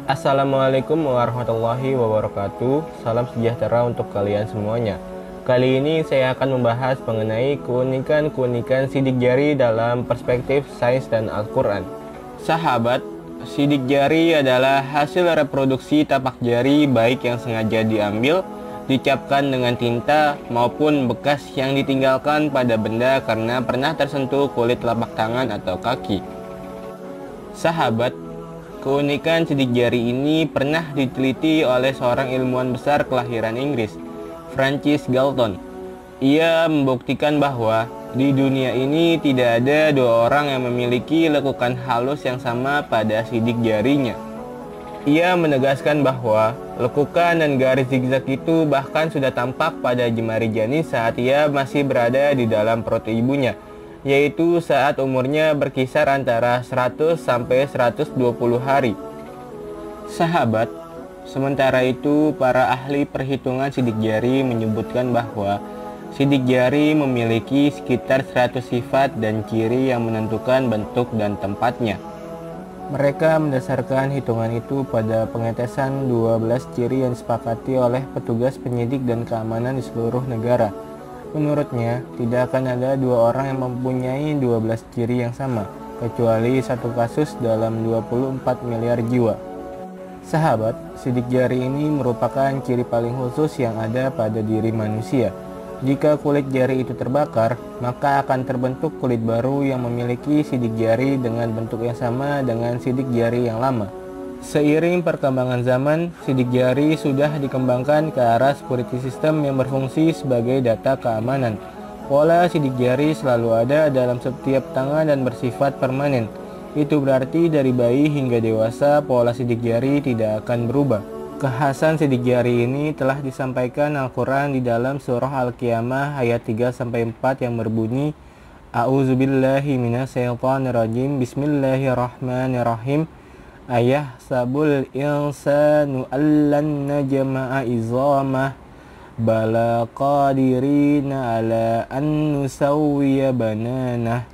Assalamualaikum warahmatullahi wabarakatuh. Salam sejahtera untuk kalian semuanya. Kali ini saya akan membahas mengenai keunikan-keunikan sidik jari dalam perspektif sains dan Al-Quran. Sahabat, sidik jari adalah hasil reproduksi tapak jari baik yang sengaja diambil, dicapkan dengan tinta, maupun bekas yang ditinggalkan pada benda karena pernah tersentuh kulit telapak tangan atau kaki. Sahabat, keunikan sidik jari ini pernah diteliti oleh seorang ilmuwan besar kelahiran Inggris, Francis Galton. Ia membuktikan bahwa di dunia ini tidak ada dua orang yang memiliki lekukan halus yang sama pada sidik jarinya. Ia menegaskan bahwa lekukan dan garis zigzag itu bahkan sudah tampak pada jemari janin saat ia masih berada di dalam perut ibunya, yaitu saat umurnya berkisar antara 100 sampai 120 hari. Sahabat, sementara itu para ahli perhitungan sidik jari menyebutkan bahwa sidik jari memiliki sekitar 100 sifat dan ciri yang menentukan bentuk dan tempatnya. Mereka mendasarkan hitungan itu pada pengetesan 12 ciri yang disepakati oleh petugas penyidik dan keamanan di seluruh negara. Menurutnya, tidak akan ada dua orang yang mempunyai 12 ciri yang sama, kecuali satu kasus dalam 24 miliar jiwa. Sahabat, sidik jari ini merupakan ciri paling khusus yang ada pada diri manusia. Jika kulit jari itu terbakar, maka akan terbentuk kulit baru yang memiliki sidik jari dengan bentuk yang sama dengan sidik jari yang lama. Seiring perkembangan zaman, sidik jari sudah dikembangkan ke arah security system yang berfungsi sebagai data keamanan. Pola sidik jari selalu ada dalam setiap tangan dan bersifat permanen. Itu berarti dari bayi hingga dewasa, pola sidik jari tidak akan berubah. Kekhasan sidik jari ini telah disampaikan Al-Quran di dalam surah Al-Qiyamah ayat 3-4 yang berbunyi, A'udzubillahi minasyaitonirrajim, Bismillahirrahmanirrahim. Ayah sabul insanu allan najma'a izamah bala qadirina ala an nusawwiya bananah.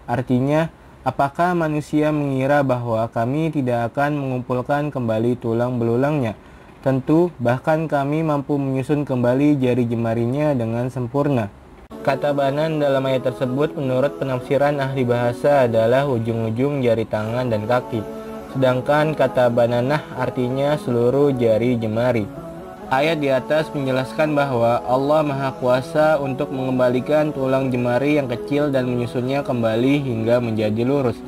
Artinya, apakah manusia mengira bahwa kami tidak akan mengumpulkan kembali tulang belulangnya? Tentu, bahkan kami mampu menyusun kembali jari jemarinya dengan sempurna. Kata banan dalam ayat tersebut menurut penafsiran ahli bahasa adalah ujung-ujung jari tangan dan kaki. Sedangkan kata bananah artinya seluruh jari jemari. Ayat di atas menjelaskan bahwa Allah Maha Kuasa untuk mengembalikan tulang jemari yang kecil dan menyusunnya kembali hingga menjadi lurus.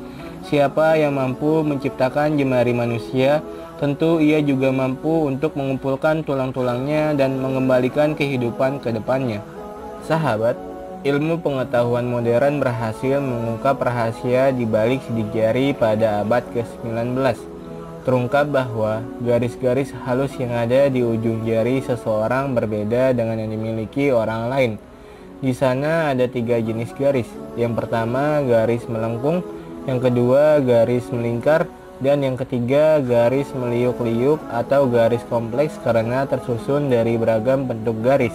Siapa yang mampu menciptakan jemari manusia, tentu ia juga mampu untuk mengumpulkan tulang-tulangnya dan mengembalikan kehidupan ke depannya. Sahabat, ilmu pengetahuan modern berhasil mengungkap rahasia di balik sidik jari pada abad ke-19. Terungkap bahwa garis-garis halus yang ada di ujung jari seseorang berbeda dengan yang dimiliki orang lain. Di sana ada 3 jenis garis. Yang pertama, garis melengkung. Yang kedua, garis melingkar. Dan yang ketiga, garis meliuk-liuk atau garis kompleks karena tersusun dari beragam bentuk garis.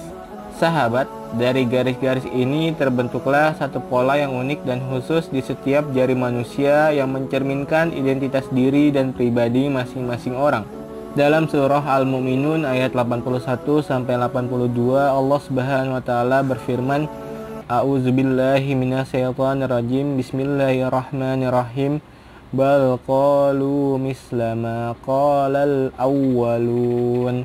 Sahabat, dari garis-garis ini terbentuklah satu pola yang unik dan khusus di setiap jari manusia yang mencerminkan identitas diri dan pribadi masing-masing orang. Dalam surah Al-Mu'minun ayat 81-82 Allah Subhanahu wa taala berfirman, A'udzubillahi minasyaitonirrajim, Bismillahirrahmanirrahim. Bal qalu misla ma qalal awwalun.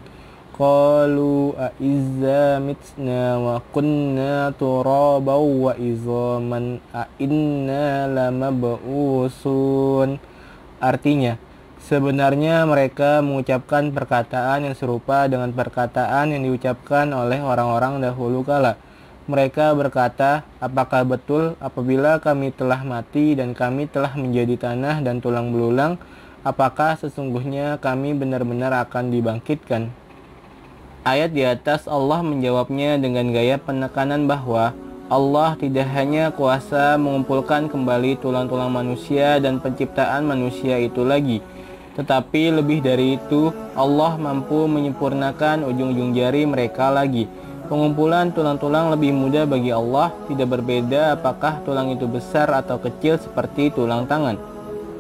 Qalu a'izza mitna wa kunna turabaw wa izaman a'inna lamab'usun. Artinya, sebenarnya mereka mengucapkan perkataan yang serupa dengan perkataan yang diucapkan oleh orang-orang dahulu kala. Mereka berkata, apakah betul apabila kami telah mati dan kami telah menjadi tanah dan tulang belulang, apakah sesungguhnya kami benar-benar akan dibangkitkan? Ayat di atas Allah menjawabnya dengan gaya penekanan bahwa Allah tidak hanya kuasa mengumpulkan kembali tulang-tulang manusia dan penciptaan manusia itu lagi, tetapi lebih dari itu, Allah mampu menyempurnakan ujung-ujung jari mereka lagi. Pengumpulan tulang-tulang lebih mudah bagi Allah, tidak berbeda apakah tulang itu besar atau kecil seperti tulang tangan.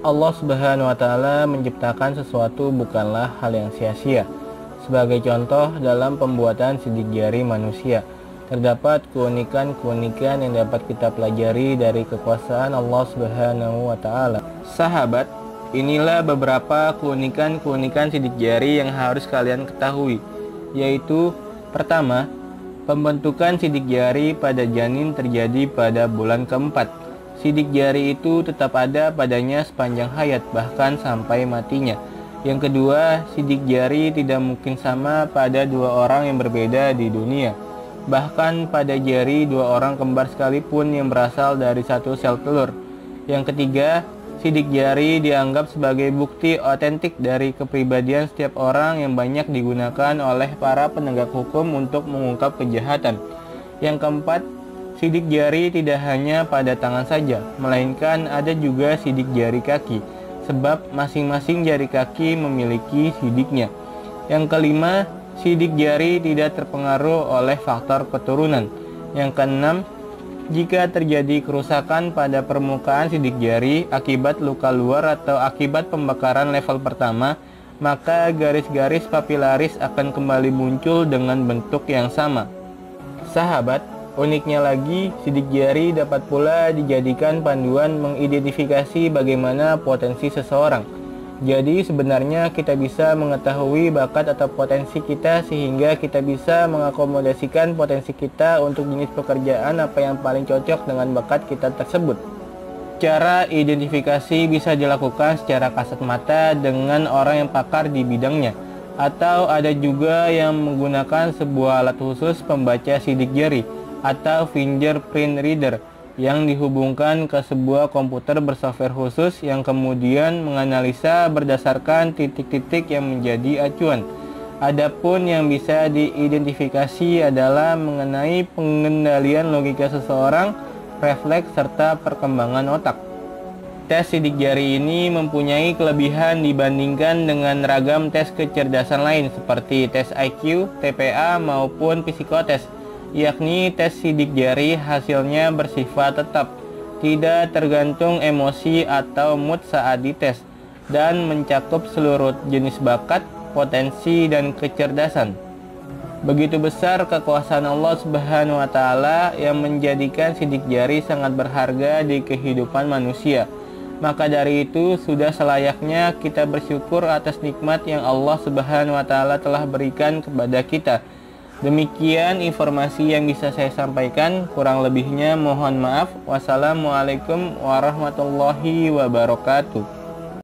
Allah Subhanahu wa Ta'ala menciptakan sesuatu bukanlah hal yang sia-sia. Sebagai contoh, dalam pembuatan sidik jari manusia terdapat keunikan-keunikan yang dapat kita pelajari dari kekuasaan Allah Subhanahu wa Ta'ala. Sahabat, inilah beberapa keunikan-keunikan sidik jari yang harus kalian ketahui, yaitu pertama, pembentukan sidik jari pada janin terjadi pada bulan keempat. Sidik jari itu tetap ada padanya sepanjang hayat, bahkan sampai matinya. Yang kedua, sidik jari tidak mungkin sama pada dua orang yang berbeda di dunia. Bahkan pada jari dua orang kembar sekalipun yang berasal dari satu sel telur. Yang ketiga, sidik jari dianggap sebagai bukti otentik dari kepribadian setiap orang yang banyak digunakan oleh para penegak hukum untuk mengungkap kejahatan. Yang keempat, sidik jari tidak hanya pada tangan saja, melainkan ada juga sidik jari kaki, sebab masing-masing jari kaki memiliki sidiknya. Yang kelima, sidik jari tidak terpengaruh oleh faktor keturunan. Yang keenam, jika terjadi kerusakan pada permukaan sidik jari akibat luka luar atau akibat pembakaran level pertama, maka garis-garis papilaris akan kembali muncul dengan bentuk yang sama. Sahabat, uniknya lagi, sidik jari dapat pula dijadikan panduan mengidentifikasi bagaimana potensi seseorang. Jadi sebenarnya kita bisa mengetahui bakat atau potensi kita sehingga kita bisa mengakomodasikan potensi kita untuk jenis pekerjaan apa yang paling cocok dengan bakat kita tersebut. Cara identifikasi bisa dilakukan secara kasat mata dengan orang yang pakar di bidangnya, atau ada juga yang menggunakan sebuah alat khusus pembaca sidik jari atau fingerprint reader yang dihubungkan ke sebuah komputer bersoftware khusus yang kemudian menganalisa berdasarkan titik-titik yang menjadi acuan. Adapun yang bisa diidentifikasi adalah mengenai pengendalian logika seseorang, refleks, serta perkembangan otak. Tes sidik jari ini mempunyai kelebihan dibandingkan dengan ragam tes kecerdasan lain seperti tes IQ, TPA, maupun psikotes, yakni tes sidik jari hasilnya bersifat tetap, tidak tergantung emosi atau mood saat dites, dan mencakup seluruh jenis bakat, potensi, dan kecerdasan. Begitu besar kekuasaan Allah Subhanahu wa Ta'ala yang menjadikan sidik jari sangat berharga di kehidupan manusia. Maka dari itu sudah selayaknya kita bersyukur atas nikmat yang Allah Subhanahu wa Ta'ala telah berikan kepada kita. Demikian informasi yang bisa saya sampaikan, kurang lebihnya mohon maaf. Wassalamualaikum warahmatullahi wabarakatuh.